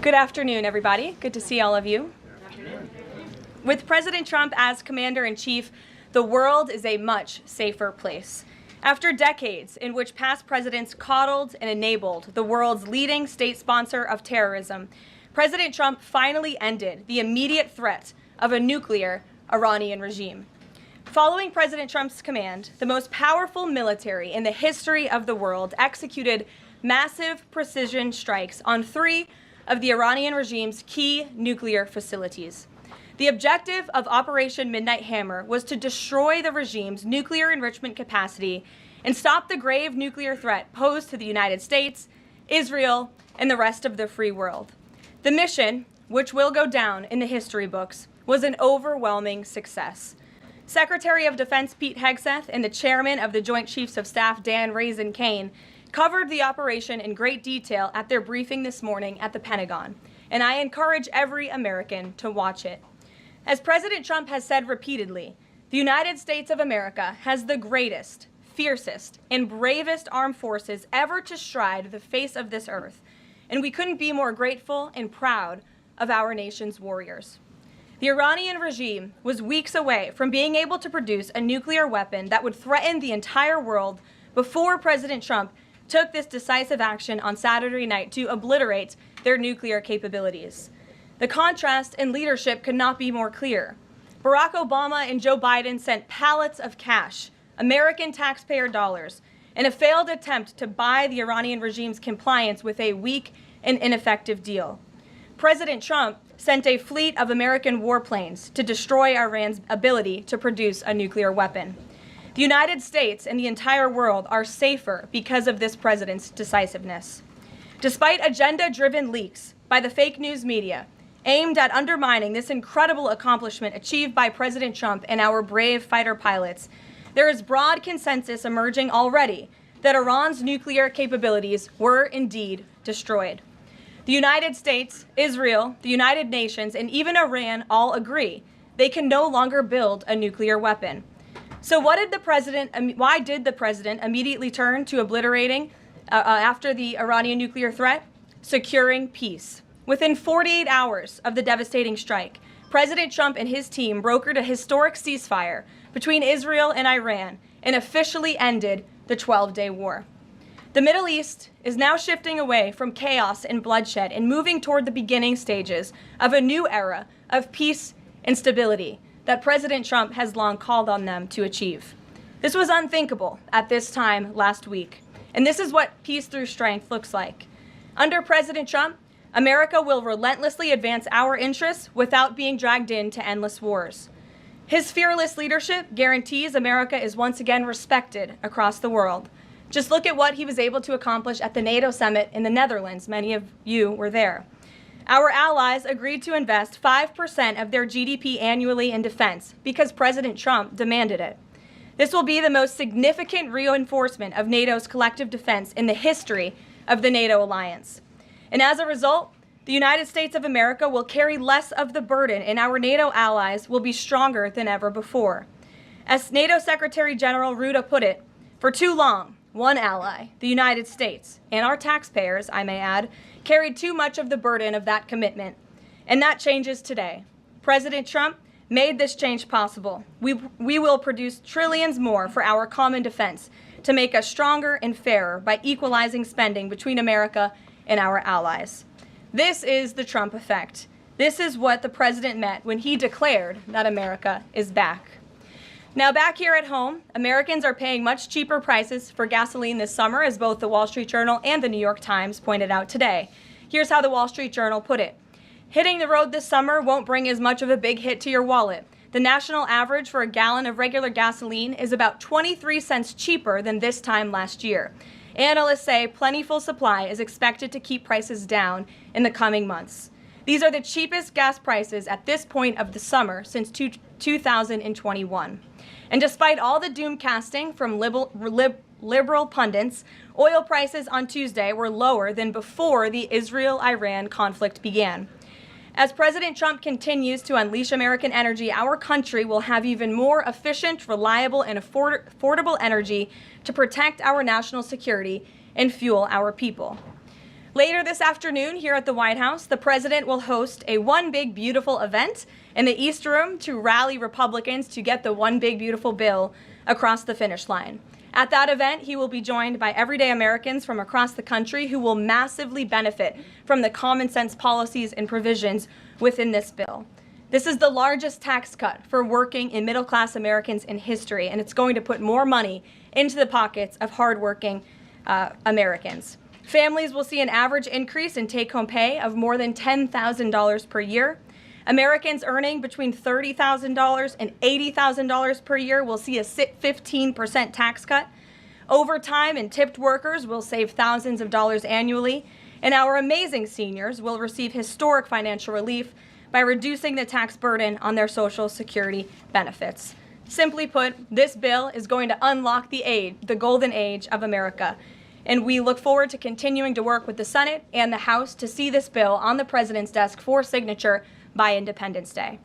Good afternoon, everybody. Good to see all of you. With President Trump as commander-in-chief, the world is a much safer place. After decades in which past presidents coddled and enabled the world's leading state sponsor of terrorism, President Trump finally ended the immediate threat of a nuclear Iranian regime. Following President Trump's command, the most powerful military in the history of the world executed massive precision strikes on 3 of the Iranian regime's key nuclear facilities. The objective of Operation Midnight Hammer was to destroy the regime's nuclear enrichment capacity and stop the grave nuclear threat posed to the United States, Israel, and the rest of the free world. The mission, which will go down in the history books, was an overwhelming success. Secretary of Defense Pete Hegseth and the chairman of the Joint Chiefs of Staff Dan Raisin Kane covered the operation in great detail at their briefing this morning at the Pentagon, and I encourage every American to watch it. As President Trump has said repeatedly, the United States of America has the greatest, fiercest, and bravest armed forces ever to stride the face of this earth, and we couldn't be more grateful and proud of our nation's warriors. The Iranian regime was weeks away from being able to produce a nuclear weapon that would threaten the entire world before President Trump took this decisive action on Saturday night to obliterate their nuclear capabilities. The contrast in leadership could not be more clear. Barack Obama and Joe Biden sent pallets of cash, American taxpayer dollars, in a failed attempt to buy the Iranian regime's compliance with a weak and ineffective deal. President Trump sent a fleet of American warplanes to destroy Iran's ability to produce a nuclear weapon. The United States and the entire world are safer because of this president's decisiveness. Despite agenda-driven leaks by the fake news media aimed at undermining this incredible accomplishment achieved by President Trump and our brave fighter pilots, there is broad consensus emerging already that Iran's nuclear capabilities were indeed destroyed. The United States, Israel, the United Nations, and even Iran all agree they can no longer build a nuclear weapon. So why did the president immediately turn to obliterating after the Iranian nuclear threat? Securing peace. Within 48 hours of the devastating strike, President Trump and his team brokered a historic ceasefire between Israel and Iran and officially ended the 12-day war. The Middle East is now shifting away from chaos and bloodshed and moving toward the beginning stages of a new era of peace and stability that President Trump has long called on them to achieve. This was unthinkable at this time last week, and this is what peace through strength looks like. Under President Trump, America will relentlessly advance our interests without being dragged into endless wars. His fearless leadership guarantees America is once again respected across the world. Just look at what he was able to accomplish at the NATO summit in the Netherlands. Many of you were there. Our allies agreed to invest 5% of their GDP annually in defense because President Trump demanded it. This will be the most significant reinforcement of NATO's collective defense in the history of the NATO alliance. And as a result, the United States of America will carry less of the burden, and our NATO allies will be stronger than ever before. As NATO Secretary General Ruda put it, for too long, one ally, the United States, and our taxpayers, I may add, carried too much of the burden of that commitment. And that changes today. President Trump made this change possible. We will produce trillions more for our common defense to make us stronger and fairer by equalizing spending between America and our allies. This is the Trump effect. This is what the president meant when he declared that America is back. Now, back here at home, Americans are paying much cheaper prices for gasoline this summer, as both the Wall Street Journal and the New York Times pointed out today. Here's how the Wall Street Journal put it. Hitting the road this summer won't bring as much of a big hit to your wallet. The national average for a gallon of regular gasoline is about 23 cents cheaper than this time last year. Analysts say plentiful supply is expected to keep prices down in the coming months. These are the cheapest gas prices at this point of the summer since 2021. And despite all the doom casting from liberal pundits, oil prices on Tuesday were lower than before the Israel-Iran conflict began. As President Trump continues to unleash American energy, our country will have even more efficient, reliable, and affordable energy to protect our national security and fuel our people. Later this afternoon here at the White House, the president will host a One Big Beautiful event in the East Room to rally Republicans to get the One Big Beautiful bill across the finish line. At that event, he will be joined by everyday Americans from across the country who will massively benefit from the common sense policies and provisions within this bill. This is the largest tax cut for working and middle-class Americans in history, and it's going to put more money into the pockets of hardworking Americans. Families will see an average increase in take-home pay of more than $10,000 per year. Americans earning between $30,000 and $80,000 per year will see a 15% tax cut. Overtime and tipped workers will save thousands of dollars annually. And our amazing seniors will receive historic financial relief by reducing the tax burden on their Social Security benefits. Simply put, this bill is going to unlock the golden age of America. And we look forward to continuing to work with the Senate and the House to see this bill on the president's desk for signature by Independence Day.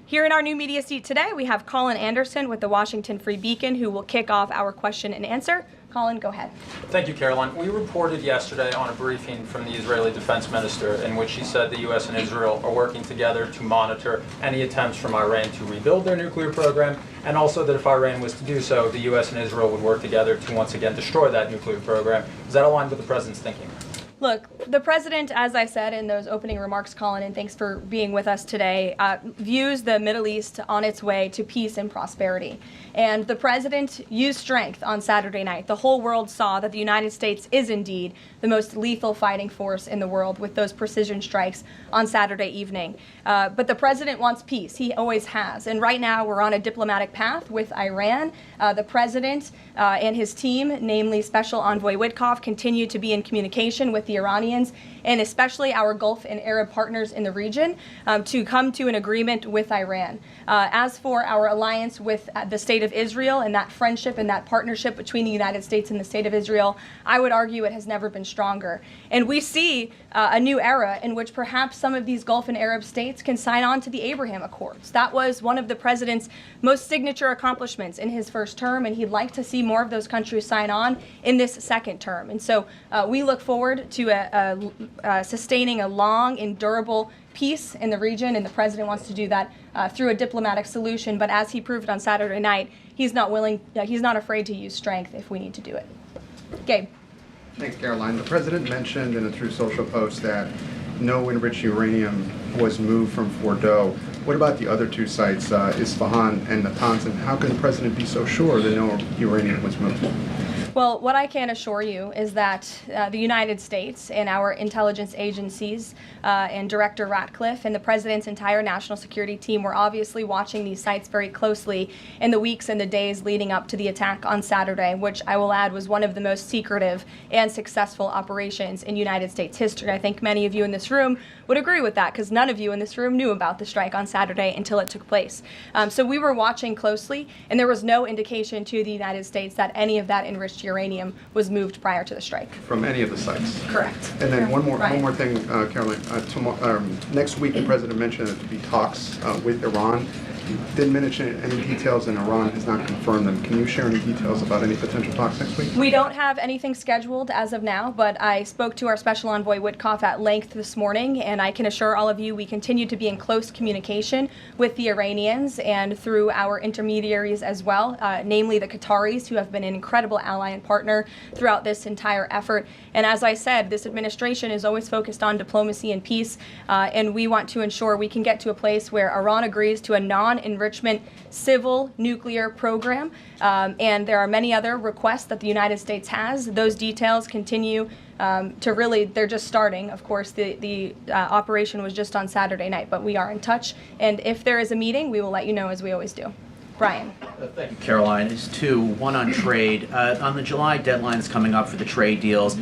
Here in our new media seat today, we have Colin Anderson with the Washington Free Beacon, who will kick off our question and answer. Colin, go ahead. Thank you, Caroline. We reported yesterday on a briefing from the Israeli defense minister in which he said the U.S. and Israel are working together to monitor any attempts from Iran to rebuild their nuclear program, and also that if Iran was to do so, the U.S. and Israel would work together to once again destroy that nuclear program. Does that align with the president's thinking? Look, the president, as I said in those opening remarks, Colin, and thanks for being with us today, views the Middle East on its way to peace and prosperity. And the president used strength on Saturday night. The whole world saw that the United States is indeed the most lethal fighting force in the world with those precision strikes on Saturday evening. But the president wants peace. He always has. And right now we're on a diplomatic path with Iran. The president and his team, namely Special Envoy Witkoff, continue to be in communication with the Iranians and especially our Gulf and Arab partners in the region to come to an agreement with Iran. As for our alliance with the State of Israel and that friendship and that partnership between the United States and the State of Israel, I would argue it has never been stronger. And we see a new era in which perhaps some of these Gulf and Arab states can sign on to the Abraham Accords. That was one of the president's most signature accomplishments in his first term, and he'd like to see more of those countries sign on in this second term. And so we look forward to sustaining a long and durable peace in the region, and the president wants to do that through a diplomatic solution. But as he proved on Saturday night, he's not afraid to use strength if we need to do it. Gabe. Thanks, Caroline. The president mentioned in a Truth Social post that no enriched uranium was moved from Fordow. What about the other two sites, Isfahan and Natanz, and how can the president be so sure that no uranium was moved? Well, what I can assure you is that the United States and our intelligence agencies and Director Ratcliffe and the President's entire national security team were obviously watching these sites very closely in the weeks and the days leading up to the attack on Saturday, which I will add was one of the most secretive and successful operations in United States history. I think many of you in this room would agree with that because none of you in this room knew about the strike on Saturday until it took place. So we were watching closely, and there was no indication to the United States that any of that enriched uranium was moved prior to the strike. From any of the sites? Correct. And then one more thing, Caroline. Next week, the president mentioned that there would be talks with Iran. Didn't mention any details, and Iran has not confirmed them. Can you share any details about any potential talks next week? We don't have anything scheduled as of now, but I spoke to our Special Envoy Witkoff at length this morning, and I can assure all of you we continue to be in close communication with the Iranians and through our intermediaries as well, namely the Qataris, who have been an incredible ally and partner throughout this entire effort. And as I said, this administration is always focused on diplomacy and peace, and we want to ensure we can get to a place where Iran agrees to a non-enrichment civil nuclear program, and there are many other requests that the United States has. Those details continue to really, they're just starting. Of course, the operation was just on Saturday night, but we are in touch, and if there is a meeting, we will let you know as we always do. Brian. Thank you, Caroline. There's two, one on trade. On the July deadlines coming up for the trade deals,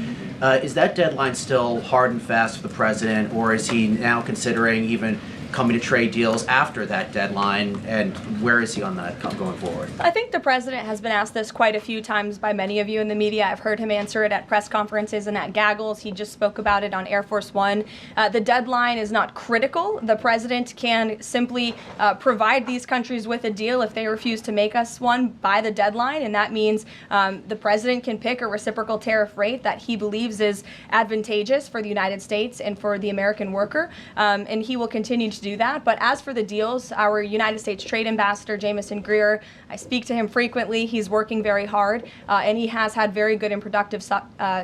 is that deadline still hard and fast for the president, or is he now considering even coming to trade deals after that deadline, and where is he on that going forward? I think the president has been asked this quite a few times by many of you in the media. I've heard him answer it at press conferences and at gaggles. He just spoke about it on Air Force One. The deadline is not critical. The president can simply provide these countries with a deal if they refuse to make us one by the deadline, and that means the president can pick a reciprocal tariff rate that he believes is advantageous for the United States and for the American worker, and he will continue to do that. But as for the deals, our United States Trade Ambassador, Jamison Greer, I speak to him frequently. He's working very hard, and he has had very good and productive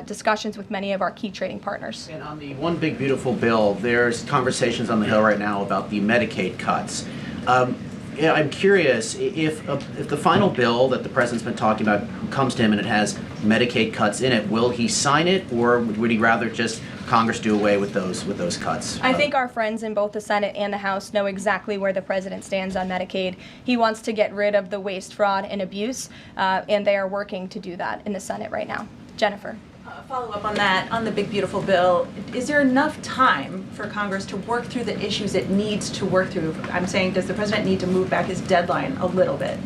discussions with many of our key trading partners. And on the One Big Beautiful Bill, there's conversations on the Hill right now about the Medicaid cuts. Yeah, I'm curious if the final bill that the president's been talking about comes to him and it has Medicaid cuts in it, will he sign it, or would he rather just Congress do away with those cuts? I think our friends in both the Senate and the House know exactly where the president stands on Medicaid. He wants to get rid of the waste, fraud, and abuse, and they are working to do that in the Senate right now. Jennifer. Follow up on that, on the Big Beautiful Bill. Is there enough time for Congress to work through the issues it needs to work through? I'm saying, does the president need to move back his deadline a little bit?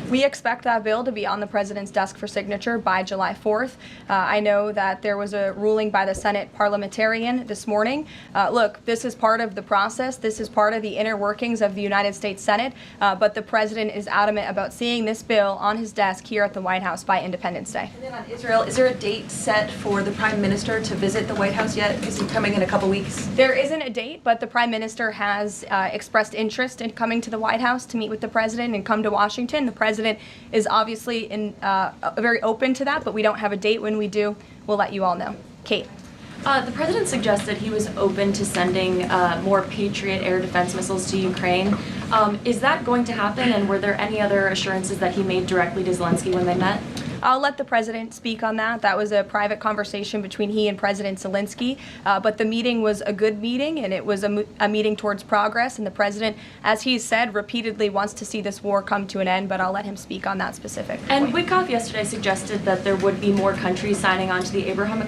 We expect that bill to be on the president's desk for signature by July 4th. I know that there was a ruling by the Senate parliamentarian this morning. Look, this is part of the process. This is part of the inner workings of the United States Senate, but the president is adamant about seeing this bill on his desk here at the White House by Independence Day. And then on Israel, is there a date set for the prime minister to visit the White House yet? Is he coming in a couple weeks? There isn't a date, but the prime minister has expressed interest in coming to the White House to meet with the president and come to Washington. The president is obviously very open to that, but we don't have a date. When we do, we'll let you all know. Kate. The president suggested he was open to sending more Patriot air defense missiles to Ukraine. Is that going to happen, and were there any other assurances that he made directly to Zelensky when they met? I'll let the president speak on that. That was a private conversation between he and President Zelensky, but the meeting was a good meeting, and it was a meeting towards progress, and the president, as he said, repeatedly wants to see this war come to an end, but I'll let him speak on that specific And point. Witkoff yesterday suggested that there would be more countries signing on to the Abraham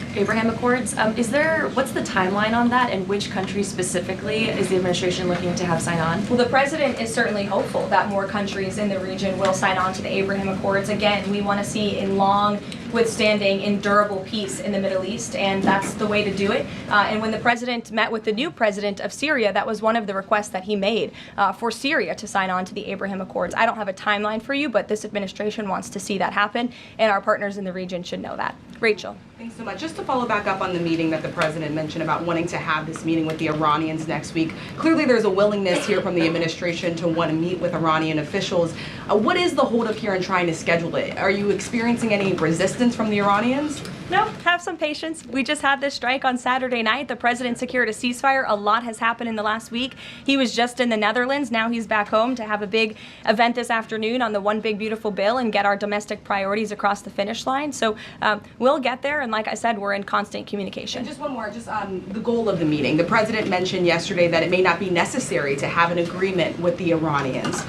Accords. What's the timeline on that, and which countries specifically is the administration looking to have sign on? Well, the president is certainly hopeful that more countries in the region will sign on to the Abraham Accords. Again, we want to see a long, withstanding, and durable peace in the Middle East, and that's the way to do it. And when the president met with the new president of Syria, that was one of the requests that he made for Syria to sign on to the Abraham Accords. I don't have a timeline for you, but this administration wants to see that happen, and our partners in the region should know that. Rachel. Thanks so much. Just to follow back up on the meeting that the president mentioned about wanting to have this meeting with the Iranians next week. Clearly there's a willingness here from the administration to want to meet with Iranian officials. What is the holdup here in trying to schedule it? Are you experiencing any resistance from the Iranians? No, have some patience. We just had this strike on Saturday night. The president secured a ceasefire. A lot has happened in the last week. He was just in the Netherlands. Now he's back home to have a big event this afternoon on the One Big Beautiful Bill and get our domestic priorities across the finish line. So we'll get there. And like I said, we're in constant communication. And just one more, just on the goal of the meeting. The president mentioned yesterday that it may not be necessary to have an agreement with the Iranians.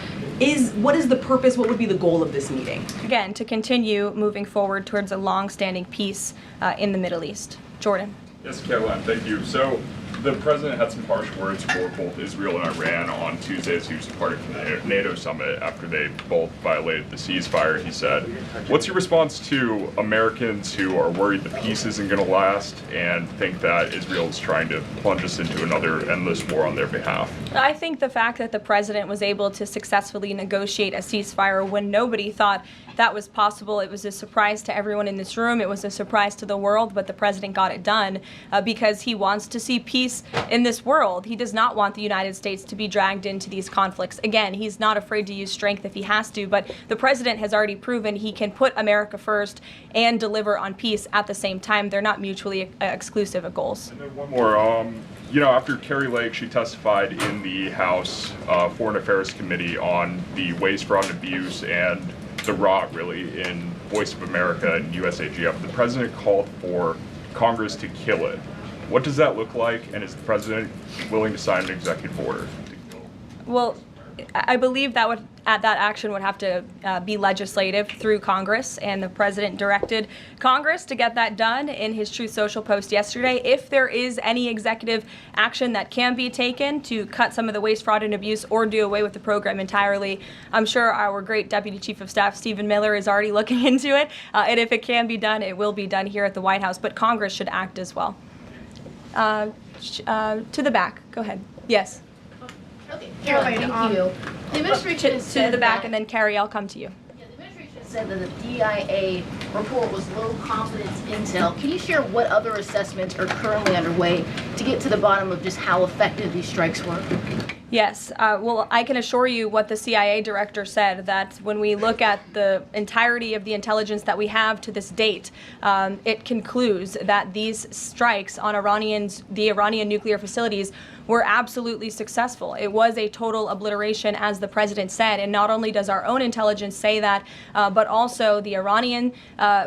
What is the purpose? What would be the goal of this meeting? Again, to continue moving forward towards a long-standing peace in the Middle East. Jordan. Yes, Karoline, thank you. So the president had some harsh words for both Israel and Iran on Tuesday as he was departing from the NATO summit after they both violated the ceasefire. He said, what's your response to Americans who are worried the peace isn't going to last and think that Israel is trying to plunge us into another endless war on their behalf? I think the fact that the president was able to successfully negotiate a ceasefire when nobody thought that was possible, it was a surprise to everyone in this room. It was a surprise to the world, but the president got it done because he wants to see peace in this world. He does not want the United States to be dragged into these conflicts. Again, he's not afraid to use strength if he has to, but the president has already proven he can put America first and deliver on peace at the same time. They're not mutually exclusive goals. And then one more. After Kari Lake, she testified in the House Foreign Affairs Committee on the waste, fraud, and abuse and the rot, really, in Voice of America and USAGF. The president called for Congress to kill it. What does that look like, and is the president willing to sign an executive order? Well, I believe that that action would have to be legislative through Congress, and the president directed Congress to get that done in his Truth Social post yesterday. If there is any executive action that can be taken to cut some of the waste, fraud, and abuse or do away with the program entirely, I'm sure our great Deputy Chief of Staff, Stephen Miller, is already looking into it. And if it can be done, it will be done here at the White House. But Congress should act as well. To the back. Go ahead. Yes. Okay, Caroline, thank you. The administration has To said the back, that- and then Carrie, I'll come to you. Yeah, the administration said that the DIA report was low confidence intel. Can you share what other assessments are currently underway to get to the bottom of just how effective these strikes were? Yes. Well, I can assure you what the CIA director said, that when we look at the entirety of the intelligence that we have to this date, it concludes that these strikes on the Iranian nuclear facilities were absolutely successful. It was a total obliteration, as the president said. And not only does our own intelligence say that, but also the Iranian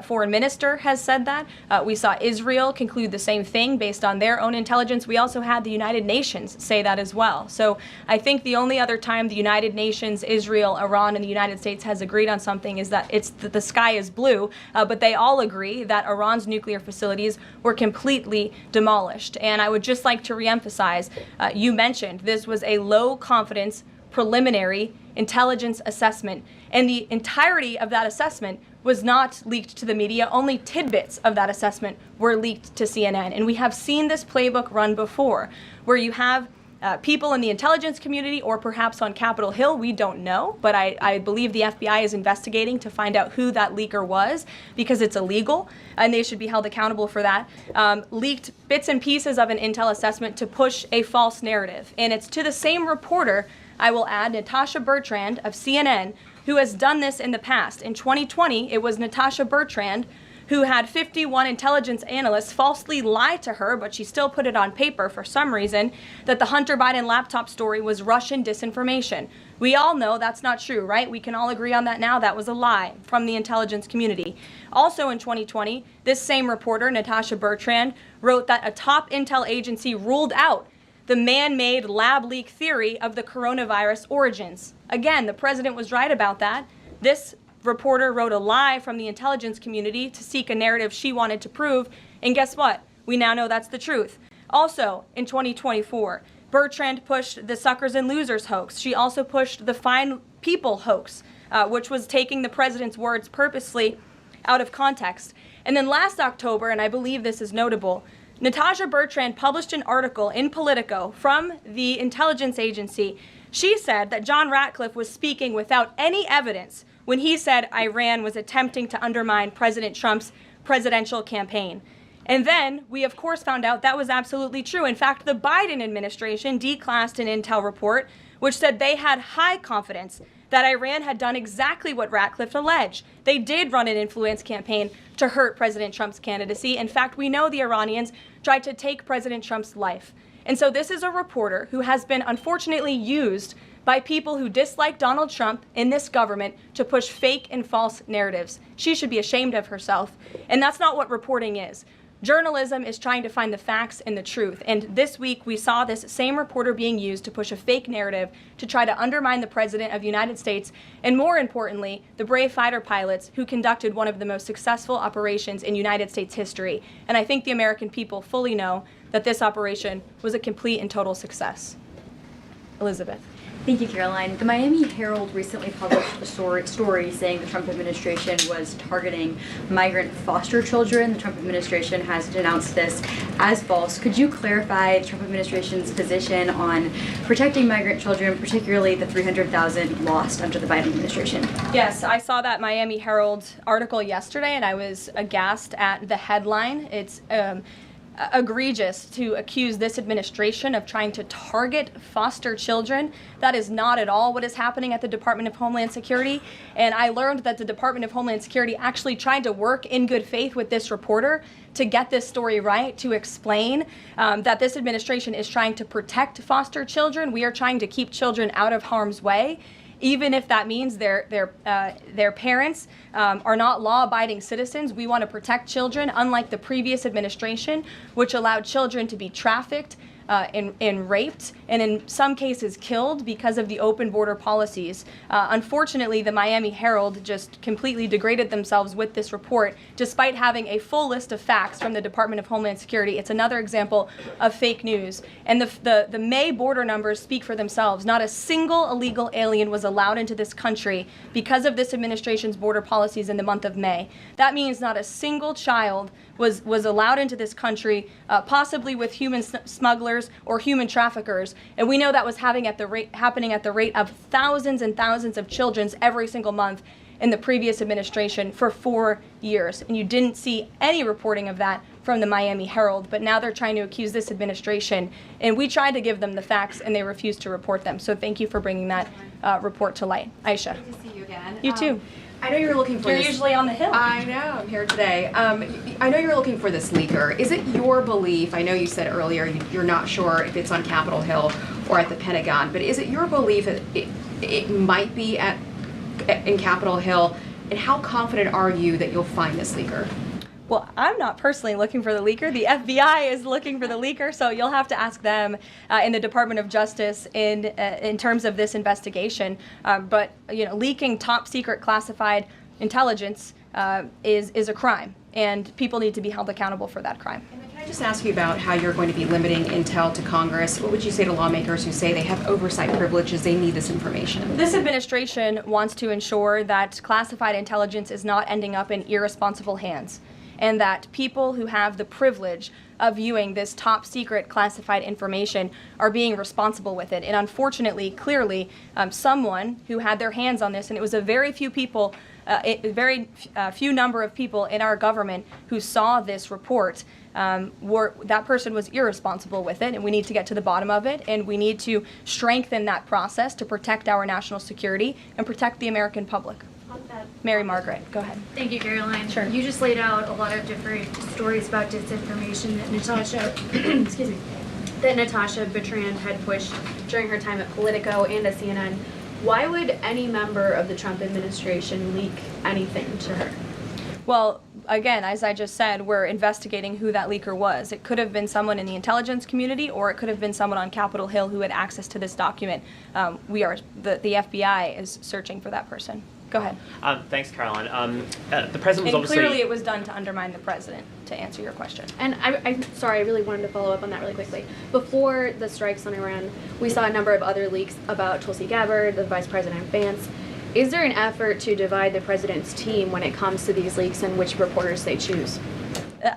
foreign minister has said that. We saw Israel conclude the same thing based on their own intelligence. We also had the United Nations say that as well. So I think the only other time the United Nations, Israel, Iran, and the United States has agreed on something is that the sky is blue, but they all agree that Iran's nuclear facilities were completely demolished. And I would just like to reemphasize, you mentioned this was a low confidence preliminary intelligence assessment, and the entirety of that assessment was not leaked to the media. Only tidbits of that assessment were leaked to CNN. And we have seen this playbook run before, where you have people in the intelligence community, or perhaps on Capitol Hill, we don't know, but I believe the FBI is investigating to find out who that leaker was, because it's illegal and they should be held accountable for that, leaked bits and pieces of an intel assessment to push a false narrative. And it's to the same reporter, I will add, Natasha Bertrand of CNN, who has done this in the past. In 2020, it was Natasha Bertrand who had 51 intelligence analysts falsely lie to her, but she still put it on paper for some reason, that the Hunter Biden laptop story was Russian disinformation. We all know that's not true, right? We can all agree on that now. That was a lie from the intelligence community. Also in 2020, this same reporter, Natasha Bertrand, wrote that a top intel agency ruled out the man-made lab leak theory of the coronavirus origins. Again, the president was right about that. This reporter wrote a lie from the intelligence community to seek a narrative she wanted to prove, and guess what? We now know that's the truth. Also, in 2024, Bertrand pushed the suckers and losers hoax. She also pushed the fine people hoax, which was taking the president's words purposely out of context. And then last October, and I believe this is notable, Natasha Bertrand published an article in Politico from the intelligence agency. She said that John Ratcliffe was speaking without any evidence when he said Iran was attempting to undermine President Trump's presidential campaign. And then we, of course, found out that was absolutely true. In fact, the Biden administration declassed an intel report which said they had high confidence that Iran had done exactly what Ratcliffe alleged. They did run an influence campaign to hurt President Trump's candidacy. In fact, we know the Iranians tried to take President Trump's life. And so this is a reporter who has been unfortunately used by people who dislike Donald Trump in this government to push fake and false narratives. She should be ashamed of herself. And that's not what reporting is. Journalism is trying to find the facts and the truth. And this week we saw this same reporter being used to push a fake narrative to try to undermine the President of the United States, and more importantly, the brave fighter pilots who conducted one of the most successful operations in United States history. And I think the American people fully know that this operation was a complete and total success. Elizabeth. Thank you, Caroline. The Miami Herald recently published a story saying the Trump administration was targeting migrant foster children. The Trump administration has denounced this as false. Could you clarify the Trump administration's position on protecting migrant children, particularly the 300,000 lost under the Biden administration? Yes, I saw that Miami Herald article yesterday, and I was aghast at the headline. It's egregious to accuse this administration of trying to target foster children. That is not at all what is happening at the Department of Homeland Security. And I learned that the Department of Homeland Security actually tried to work in good faith with this reporter to get this story right, to explain that this administration is trying to protect foster children. We are trying to keep children out of harm's way, even if that means their parents are not law-abiding citizens. We want to protect children, unlike the previous administration, which allowed children to be trafficked, and raped, and in some cases killed because of the open border policies. Unfortunately, the Miami Herald just completely degraded themselves with this report, despite having a full list of facts from the Department of Homeland Security. It's another example of fake news. And the May border numbers speak for themselves. Not a single illegal alien was allowed into this country because of this administration's border policies in the month of May. That means not a single child was allowed into this country, possibly with human smugglers or human traffickers. And we know that was happening at the rate of thousands and thousands of children every single month in the previous administration for 4 years. And you didn't see any reporting of that from the Miami Herald, but now they're trying to accuse this administration. And we tried to give them the facts, and they refused to report them. So thank you for bringing that report to light. Aisha. Good to see you again. You too. I know you're looking for You're this. usually on the Hill. I know, I'm here today. I know you're looking for this leaker. Is it your belief, I know you said earlier you're not sure if it's on Capitol Hill or at the Pentagon, but is it your belief that it might be in Capitol Hill? And how confident are you that you'll find this leaker? Well, I'm not personally looking for the leaker. The FBI is looking for the leaker, so you'll have to ask them in the Department of Justice in terms of this investigation. But leaking top secret classified intelligence is a crime, and people need to be held accountable for that crime. Can I just ask you about how you're going to be limiting intel to Congress? What would you say to lawmakers who say they have oversight privileges, they need this information? This administration wants to ensure that classified intelligence is not ending up in irresponsible hands, and that people who have the privilege of viewing this top secret classified information are being responsible with it. And unfortunately, clearly, someone who had their hands on this, and it was a very few people, few number of people in our government who saw this report, that person was irresponsible with it, and we need to get to the bottom of it, and we need to strengthen that process to protect our national security and protect the American public. Mary Margaret, go ahead. Thank you, Caroline. Sure. You just laid out a lot of different stories about disinformation that Natasha, excuse me, that Natasha Bertrand had pushed during her time at Politico and at CNN. Why would any member of the Trump administration leak anything to her? Well, again, as I just said, we're investigating who that leaker was. It could have been someone in the intelligence community, or it could have been someone on Capitol Hill who had access to this document. The FBI is searching for that person. Go ahead. Thanks, Caroline. The president was And obviously... clearly it was done to undermine the president, to answer your question. And I'm sorry, I really wanted to follow up on that really quickly. Before the strikes on Iran, we saw a number of other leaks about Tulsi Gabbard, the Vice President Vance. Is there an effort to divide the president's team when it comes to these leaks and which reporters they choose?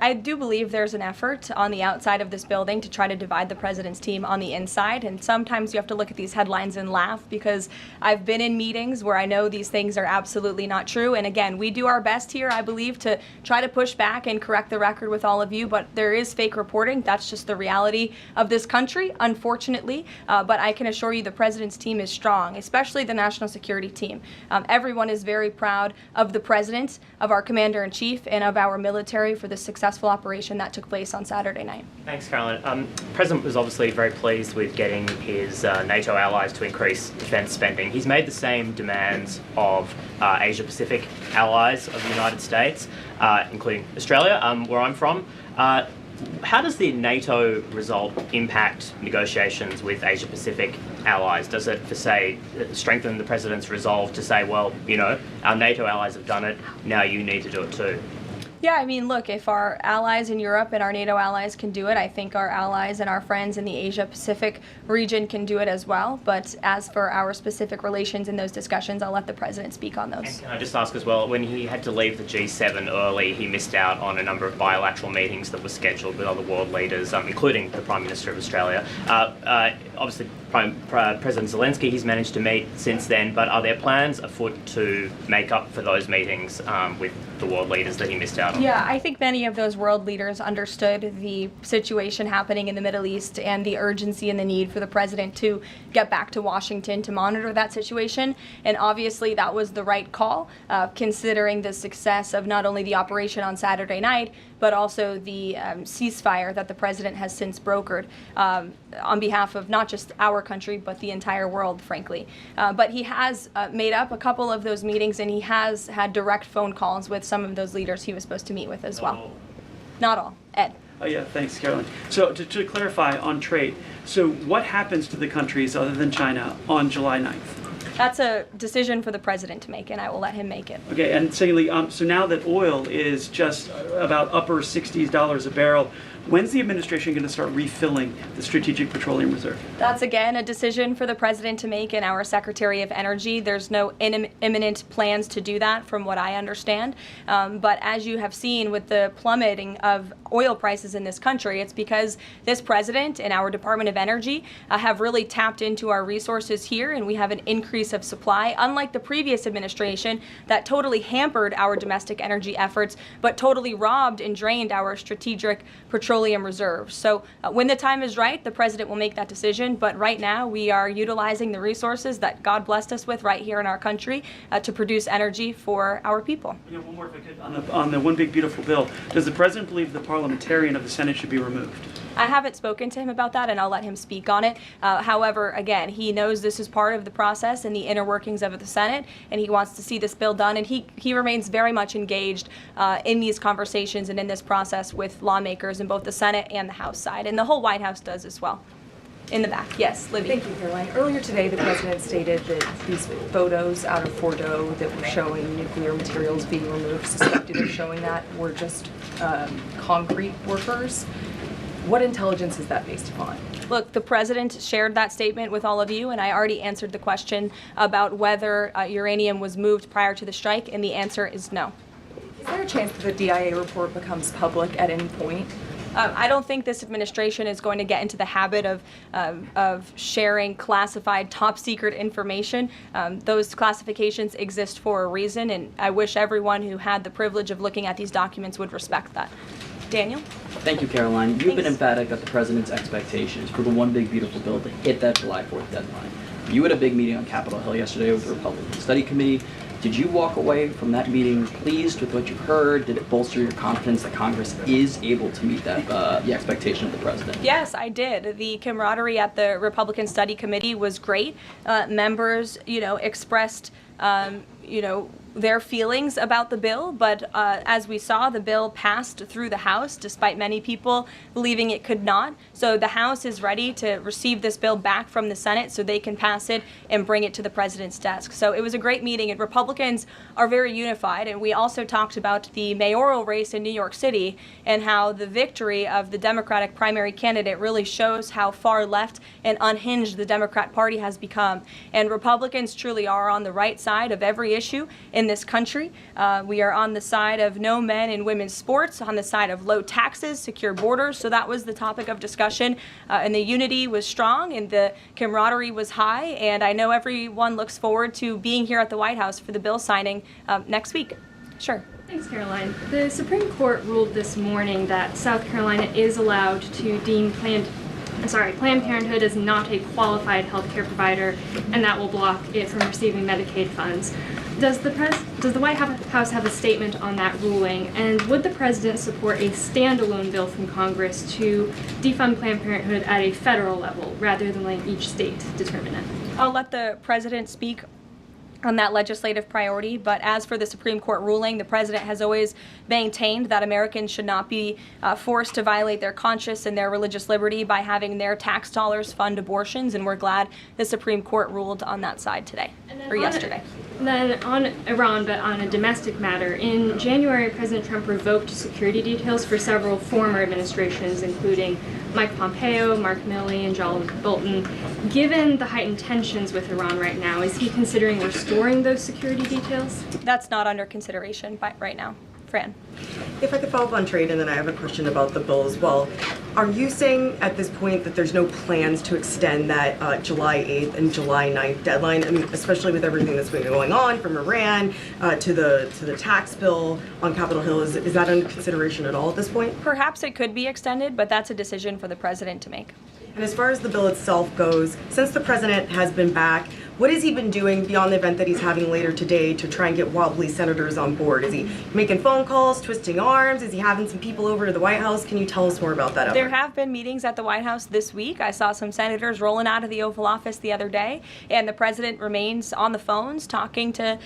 I do believe there's an effort on the outside of this building to try to divide the president's team on the inside, and sometimes you have to look at these headlines and laugh, because I've been in meetings where I know these things are absolutely not true. And again, we do our best here, I believe, to try to push back and correct the record with all of you, but there is fake reporting. That's just the reality of this country, unfortunately. But I can assure you the president's team is strong, especially the national security team. Everyone is very proud of the president, of our commander-in-chief, and of our military for the successful operation that took place on Saturday night. Thanks, Caroline. The president was obviously very pleased with getting his NATO allies to increase defence spending. He's made the same demands of Asia-Pacific allies of the United States, including Australia, where I'm from. How does the NATO result impact negotiations with Asia-Pacific allies? Does it, for say, strengthen the president's resolve to say, well, our NATO allies have done it, now you need to do it too? Yeah, I mean, look, if our allies in Europe and our NATO allies can do it, I think our allies and our friends in the Asia-Pacific region can do it as well. But as for our specific relations in those discussions, I'll let the president speak on those. And can I just ask as well, when he had to leave the G7 early, he missed out on a number of bilateral meetings that were scheduled with other world leaders, including the Prime Minister of Australia. Obviously, President Zelensky, he's managed to meet since then, but are there plans afoot to make up for those meetings with the world leaders that he missed out on? Yeah, I think many of those world leaders understood the situation happening in the Middle East and the urgency and the need for the president to get back to Washington to monitor that situation. And obviously that was the right call, considering the success of not only the operation on Saturday night, but also the ceasefire that the president has since brokered on behalf of not just our country, but the entire world, frankly. But he has made up a couple of those meetings, and he has had direct phone calls with some of those leaders he was supposed to meet with as well. Not all. Ed. Yeah, thanks, Caroline. So to clarify on trade, so what happens to the countries other than China on July 9th? That's a decision for the president to make, and I will let him make it. Okay, and secondly, so now that oil is just about upper $60s a barrel, when's the administration going to start refilling the Strategic Petroleum Reserve? That's, again, a decision for the president to make and our Secretary of Energy. There's no imminent plans to do that, from what I understand. But as you have seen with the plummeting of oil prices in this country, it's because this president and our Department of Energy have really tapped into our resources here, and we have an increase of supply, unlike the previous administration that totally hampered our domestic energy efforts, but totally robbed and drained our Strategic Petroleum Reserve. So when the time is right, the president will make that decision. But right now, we are utilizing the resources that God blessed us with right here in our country to produce energy for our people. You know, one more if I could. On the One Big Beautiful Bill, does the president believe the parliamentarian of the Senate should be removed? I haven't spoken to him about that, and I'll let him speak on it. However, again, he knows this is part of the process and the inner workings of the Senate, and he wants to see this bill done, and he remains very much engaged in these conversations and in this process with lawmakers in both the Senate and the House side, and the whole White House does as well. In the back, yes, Libby. Thank you, Caroline. Earlier today, the president stated that these photos out of Fordo that were showing nuclear materials being removed, suspected of showing that, were just concrete workers. What intelligence is that based upon? Look, the president shared that statement with all of you, and I already answered the question about whether uranium was moved prior to the strike, and the answer is no. Is there a chance that the DIA report becomes public at any point? I don't think this administration is going to get into the habit of sharing classified, top-secret information. Those classifications exist for a reason, and I wish everyone who had the privilege of looking at these documents would respect that. Daniel? Thank you, Caroline. You've been emphatic that the president's expectations for the One Big Beautiful Bill to hit that July 4th deadline. You had a big meeting on Capitol Hill yesterday with the Republican Study Committee. Did you walk away from that meeting pleased with what you heard? Did it bolster your confidence that Congress is able to meet that the expectation of the president? Yes, I did. The camaraderie at the Republican Study Committee was great. Members, expressed, their feelings about the bill, but as we saw, the bill passed through the House despite many people believing it could not. So the House is ready to receive this bill back from the Senate so they can pass it and bring it to the president's desk. So it was a great meeting, and Republicans are very unified. And we also talked about the mayoral race in New York City and how the victory of the Democratic primary candidate really shows how far left and unhinged the Democrat Party has become. And Republicans truly are on the right side of every issue in this country. We are on the side of no men in women's sports, on the side of low taxes, secure borders. So that was the topic of discussion, and the unity was strong and the camaraderie was high, and I know everyone looks forward to being here at the White House for the bill signing next week. Sure. Thanks, Caroline. The Supreme Court ruled this morning that South Carolina is allowed to deem Planned Parenthood as not a qualified health care provider, and that will block it from receiving Medicaid funds. Does the White House have a statement on that ruling, and would the president support a standalone bill from Congress to defund Planned Parenthood at a federal level rather than letting each state determine it? I'll let the president speak on that legislative priority, but as for the Supreme Court ruling, the president has always maintained that Americans should not be forced to violate their conscience and their religious liberty by having their tax dollars fund abortions, and we're glad the Supreme Court ruled on that side today, or yesterday. Then on Iran, but on a domestic matter, in January, President Trump revoked security details for several former administrations, including Mike Pompeo, Mark Milley, and John Bolton. Given the heightened tensions with Iran right now, is he considering restoring those security details? That's not under consideration right now. Fran. If I could follow up on trade, and then I have a question about the bill as well. Are you saying at this point that there's no plans to extend that July 8th and July 9th deadline? I mean, especially with everything that's been going on, from Iran to the tax bill on Capitol Hill, is that under consideration at all at this point? Perhaps it could be extended, but that's a decision for the president to make. And as far as the bill itself goes, since the president has been back, what has he been doing beyond the event that he's having later today to try and get wobbly senators on board? Is he making phone calls, twisting arms? Is he having some people over to the White House? Can you tell us more about that effort? There have been meetings at the White House this week. I saw some senators rolling out of the Oval Office the other day, and the president remains on the phones talking to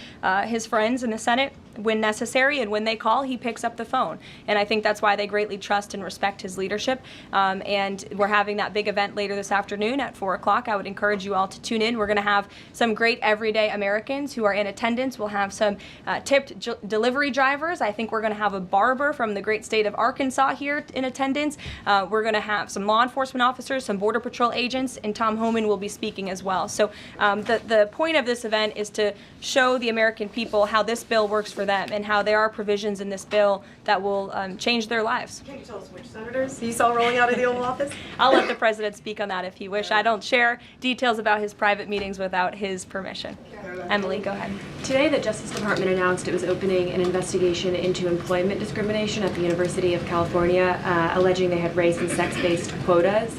his friends in the Senate when necessary, and when they call, he picks up the phone. And I think that's why they greatly trust and respect his leadership. And we're having that big event later this afternoon at 4 o'clock. I would encourage you all to tune in. We're going to have some great everyday Americans who are in attendance. We'll have some tipped delivery drivers. I think we're going to have a barber from the great state of Arkansas here in attendance. We're going to have some law enforcement officers, some Border Patrol agents, and Tom Homan will be speaking as well. So the point of this event is to show the American people how this bill works for them and how there are provisions in this bill that will change their lives. Can you tell us which senators you saw rolling out of the Oval Office? I'll let the president speak on that if he wish. I don't share details about his private meetings without his permission. Emily, go ahead. Today, the Justice Department announced it was opening an investigation into employment discrimination at the University of California, alleging they had race and sex-based quotas.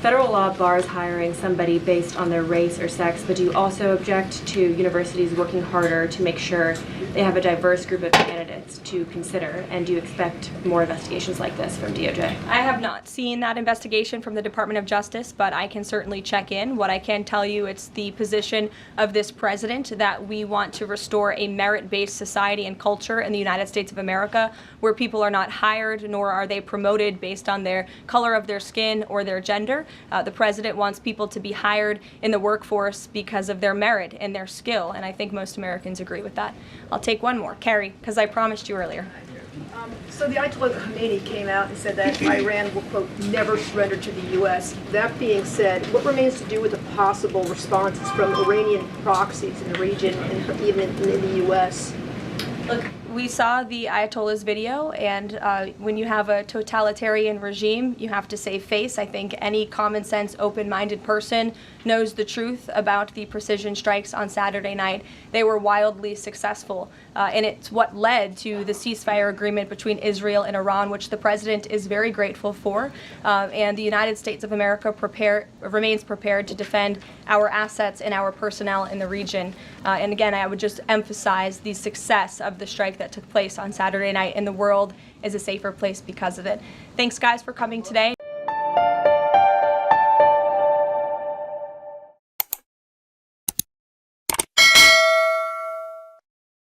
Federal law bars hiring somebody based on their race or sex, but do you also object to universities working harder to make sure they have a diverse group of candidates to consider? And do you expect more investigations like this from DOJ? I have not seen that investigation from the Department of Justice, but I can certainly check in. What I can tell you, it's the position of this president that we want to restore a merit-based society and culture in the United States of America where people are not hired nor are they promoted based on their color of their skin or their gender. The president wants people to be hired in the workforce because of their merit and their skill, and I think most Americans agree with that. I'll take one more. Carrie, because I promised you earlier. So the Ayatollah Khamenei came out and said that Iran will, quote, never surrender to the U.S. That being said, what remains to do with the possible responses from Iranian proxies in the region and even in the U.S.? Look, we saw the Ayatollah's video, and when you have a totalitarian regime, you have to save face. I think any common sense, open-minded person knows the truth about the precision strikes on Saturday night. They were wildly successful, and it's what led to the ceasefire agreement between Israel and Iran, which the president is very grateful for. And the United States of America remains prepared to defend our assets and our personnel in the region. And again, I would just emphasize the success of the strike that took place on Saturday night, and the world is a safer place because of it. Thanks, guys, for coming today.